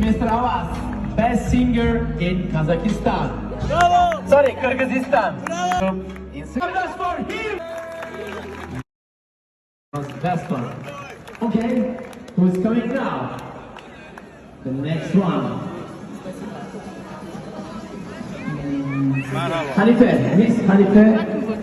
Mr. Avaz, best singer in Kazakhstan. Bravo! Sorry, Kyrgyzstan. Bravo! That's for him. Best one. Okay, who's coming now? The next one. Halife, Miss Halife.